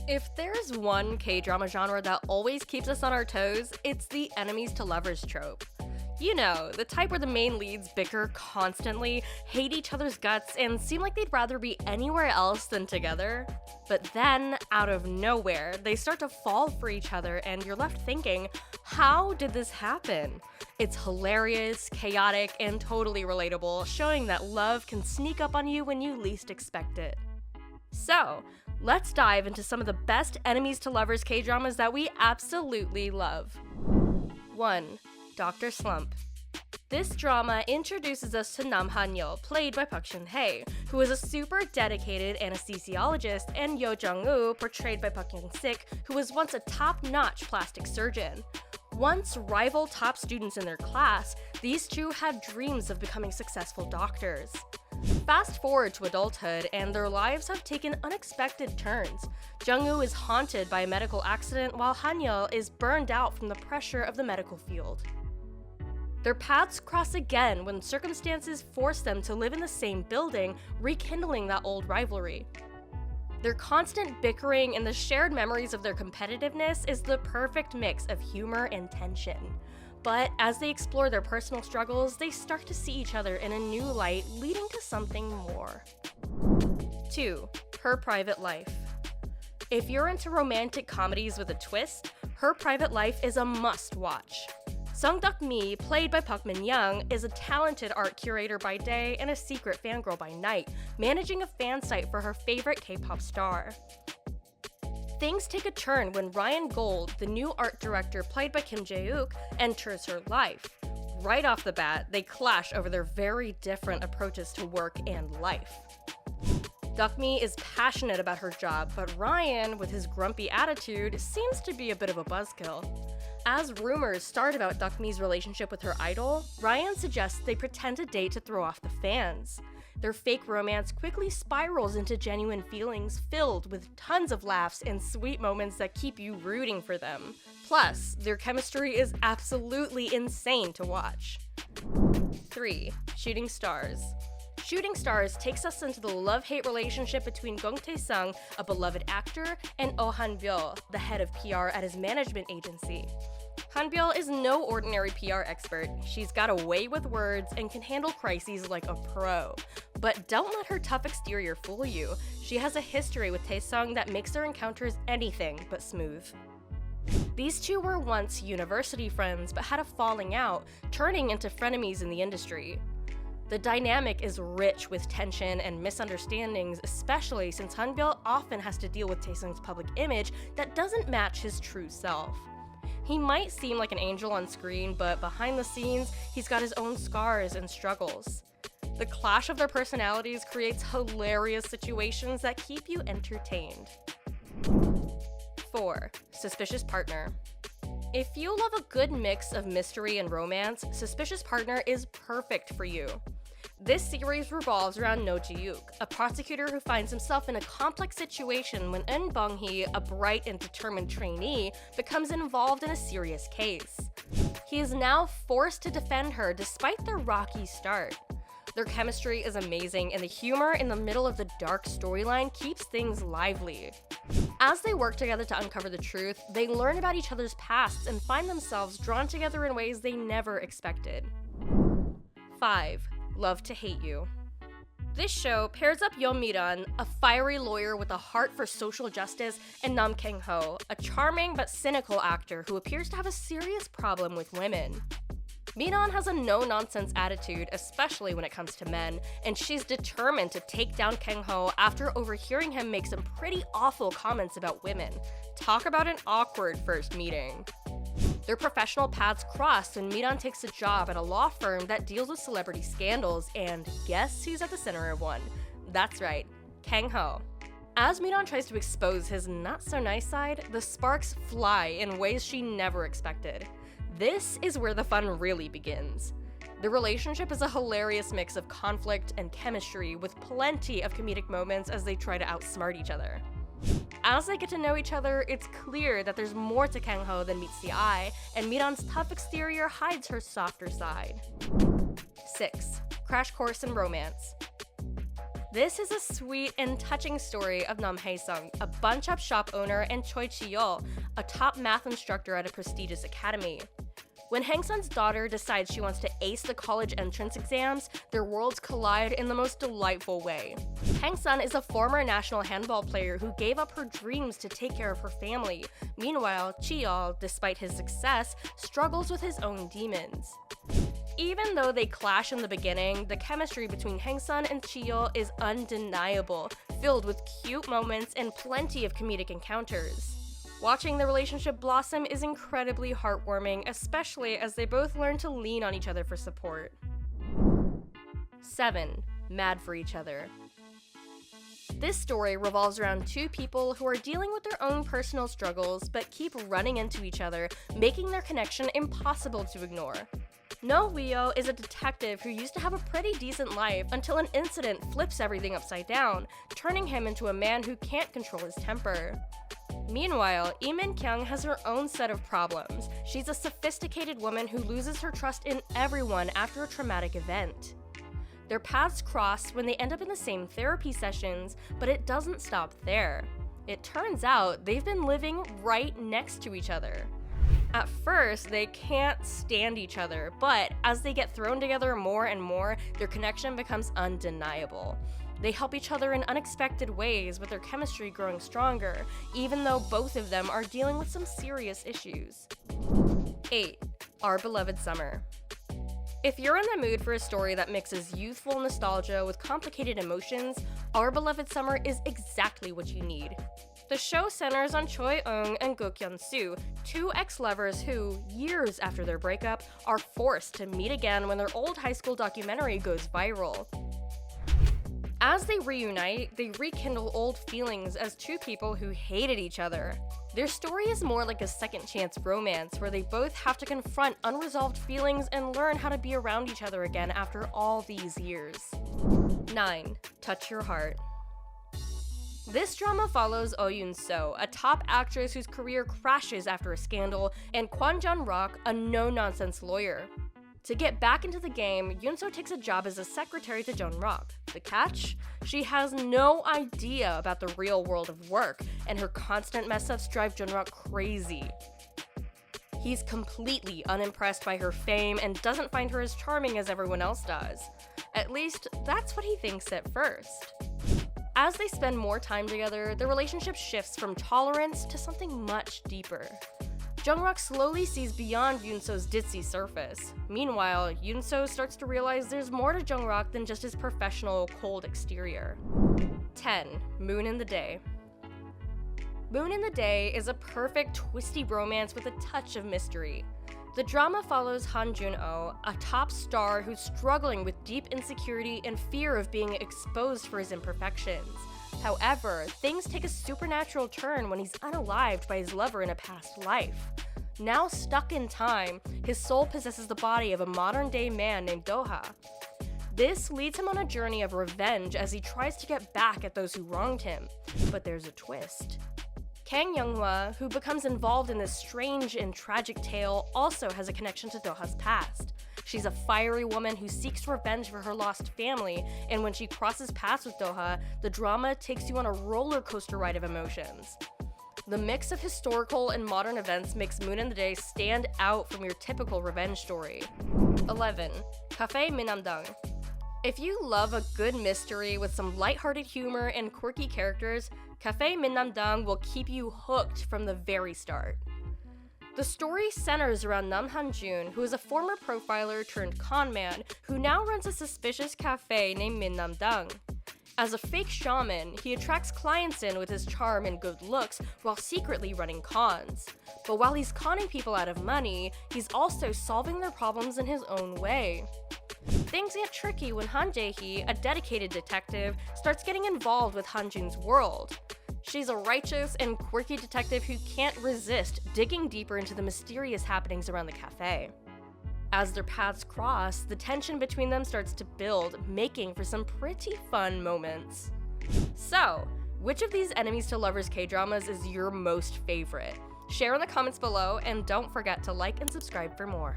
If there's one K-drama genre that always keeps us on our toes, it's the enemies to lovers trope. You know, the type where the main leads bicker constantly, hate each other's guts, and seem like they'd rather be anywhere else than together. But then, out of nowhere, they start to fall for each other and you're left thinking, how did this happen? It's hilarious, chaotic, and totally relatable, showing that love can sneak up on you when you least expect it. So, let's dive into some of the best enemies to lovers K-dramas that we absolutely love. 1. Dr. Slump. This drama introduces us to Nam Han-yeol, played by Park Shin-hye, who is a super dedicated anesthesiologist, and Yo Jung-woo, portrayed by Park Young-sik, who was once a top-notch plastic surgeon. Once rival top students in their class, these two had dreams of becoming successful doctors. Fast forward to adulthood, and their lives have taken unexpected turns. Jung-woo is haunted by a medical accident, while Han-yeol is burned out from the pressure of the medical field. Their paths cross again when circumstances force them to live in the same building, rekindling that old rivalry. Their constant bickering and the shared memories of their competitiveness is the perfect mix of humor and tension. But as they explore their personal struggles, they start to see each other in a new light, leading to something more. 2. Her Private Life. If you're into romantic comedies with a twist, Her Private Life is a must-watch. Sung Duk-mi, played by Park Min-young, is a talented art curator by day and a secret fangirl by night, managing a fan site for her favorite K-pop star. Things take a turn when Ryan Gold, the new art director played by Kim Jae-wook, enters her life. Right off the bat, they clash over their very different approaches to work and life. Duk-mi is passionate about her job, but Ryan, with his grumpy attitude, seems to be a bit of a buzzkill. As rumors start about Duk-mi's relationship with her idol, Ryan suggests they pretend to date to throw off the fans. Their fake romance quickly spirals into genuine feelings filled with tons of laughs and sweet moments that keep you rooting for them. Plus, their chemistry is absolutely insane to watch. 3. Shooting Stars. Shooting Stars takes us into the love-hate relationship between Gong Tae-sung, a beloved actor, and Oh Han-byul, the head of PR at his management agency. Han-byul is no ordinary PR expert. She's got a way with words and can handle crises like a pro. But don't let her tough exterior fool you. She has a history with Tae-sung that makes their encounters anything but smooth. These two were once university friends but had a falling out, turning into frenemies in the industry. The dynamic is rich with tension and misunderstandings, especially since Han-byul often has to deal with Tae-sung's public image that doesn't match his true self. He might seem like an angel on screen, but behind the scenes, he's got his own scars and struggles. The clash of their personalities creates hilarious situations that keep you entertained. 4. Suspicious Partner. If you love a good mix of mystery and romance, Suspicious Partner is perfect for you. This series revolves around No Ji-yook, a prosecutor who finds himself in a complex situation when Eun Bong-hee, a bright and determined trainee, becomes involved in a serious case. He is now forced to defend her despite their rocky start. Their chemistry is amazing, and the humor in the middle of the dark storyline keeps things lively. As they work together to uncover the truth, they learn about each other's pasts and find themselves drawn together in ways they never expected. 5. Love to Hate You. This show pairs up Yeon Mi-ran, a fiery lawyer with a heart for social justice, and Nam Kang-ho, a charming but cynical actor who appears to have a serious problem with women. Mi-ran has a no-nonsense attitude, especially when it comes to men, and she's determined to take down Kang-ho after overhearing him make some pretty awful comments about women. Talk about an awkward first meeting. Their professional paths cross when Mi-ran takes a job at a law firm that deals with celebrity scandals, and guess who's at the center of one? That's right, Kang-ho. As Mi-ran tries to expose his not-so-nice side, the sparks fly in ways she never expected. This is where the fun really begins. The relationship is a hilarious mix of conflict and chemistry with plenty of comedic moments as they try to outsmart each other. As they get to know each other, it's clear that there's more to Kang-ho than meets the eye, and Mi-ran's tough exterior hides her softer side. 6. Crash Course in Romance. This is a sweet and touching story of Nam Hae-sung, a bun-shop shop owner, and Choi Chi-yeol, a top math instructor at a prestigious academy. When Hang-sun's daughter decides she wants to ace the college entrance exams, their worlds collide in the most delightful way. Hang-sun is a former national handball player who gave up her dreams to take care of her family. Meanwhile, Chi-yeol, despite his success, struggles with his own demons. Even though they clash in the beginning, the chemistry between Hang-sun and Chi-yeol is undeniable, filled with cute moments and plenty of comedic encounters. Watching the relationship blossom is incredibly heartwarming, especially as they both learn to lean on each other for support. 7. Mad for each other. This story revolves around two people who are dealing with their own personal struggles but keep running into each other, making their connection impossible to ignore. No Weo is a detective who used to have a pretty decent life until an incident flips everything upside down, turning him into a man who can't control his temper. Meanwhile, Lee Min-kyung has her own set of problems. She's a sophisticated woman who loses her trust in everyone after a traumatic event. Their paths cross when they end up in the same therapy sessions, but it doesn't stop there. It turns out they've been living right next to each other. At first, they can't stand each other, but as they get thrown together more and more, their connection becomes undeniable. They help each other in unexpected ways, with their chemistry growing stronger, even though both of them are dealing with some serious issues. 8. Our Beloved Summer. If you're in the mood for a story that mixes youthful nostalgia with complicated emotions, Our Beloved Summer is exactly what you need. The show centers on Choi Eung and Go Kyun-soo, two ex-lovers who, years after their breakup, are forced to meet again when their old high school documentary goes viral. As they reunite, they rekindle old feelings as two people who hated each other. Their story is more like a second-chance romance where they both have to confront unresolved feelings and learn how to be around each other again after all these years. 9. Touch Your Heart. This drama follows Oh Yoon-so, a top actress whose career crashes after a scandal, and Kwon Jun-rok, a no-nonsense lawyer. To get back into the game, Yoon-so takes a job as a secretary to Jun-rok. The catch? She has no idea about the real world of work, and her constant mess-ups drive Jun-rok crazy. He's completely unimpressed by her fame and doesn't find her as charming as everyone else does. At least, that's what he thinks at first. As they spend more time together, their relationship shifts from tolerance to something much deeper. Jung-rok slowly sees beyond Yoon-so's ditzy surface. Meanwhile, Yoon-so starts to realize there's more to Jung-rok than just his professional, cold exterior. 10. Moon in the Day. Moon in the Day is a perfect, twisty romance with a touch of mystery. The drama follows Han Jun-oh, a top star who's struggling with deep insecurity and fear of being exposed for his imperfections. However, things take a supernatural turn when he's unalived by his lover in a past life. Now stuck in time, his soul possesses the body of a modern-day man named Doha. This leads him on a journey of revenge as he tries to get back at those who wronged him. But there's a twist. Kang Young-hwa, who becomes involved in this strange and tragic tale, also has a connection to Doha's past. She's a fiery woman who seeks revenge for her lost family, and when she crosses paths with Doha, the drama takes you on a roller coaster ride of emotions. The mix of historical and modern events makes Moon in the Day stand out from your typical revenge story. 11. Cafe Minamdang. If you love a good mystery with some lighthearted humor and quirky characters, Cafe Minamdang will keep you hooked from the very start. The story centers around Nam Han-jun, who is a former profiler turned con man who now runs a suspicious cafe named Minamdang. As a fake shaman, he attracts clients in with his charm and good looks while secretly running cons. But while he's conning people out of money, he's also solving their problems in his own way. Things get tricky when Han Jae-hee, a dedicated detective, starts getting involved with Han-jun's world. She's a righteous and quirky detective who can't resist digging deeper into the mysterious happenings around the cafe. As their paths cross, the tension between them starts to build, making for some pretty fun moments. So, which of these enemies to lovers K-dramas is your most favorite? Share in the comments below, and don't forget to like and subscribe for more.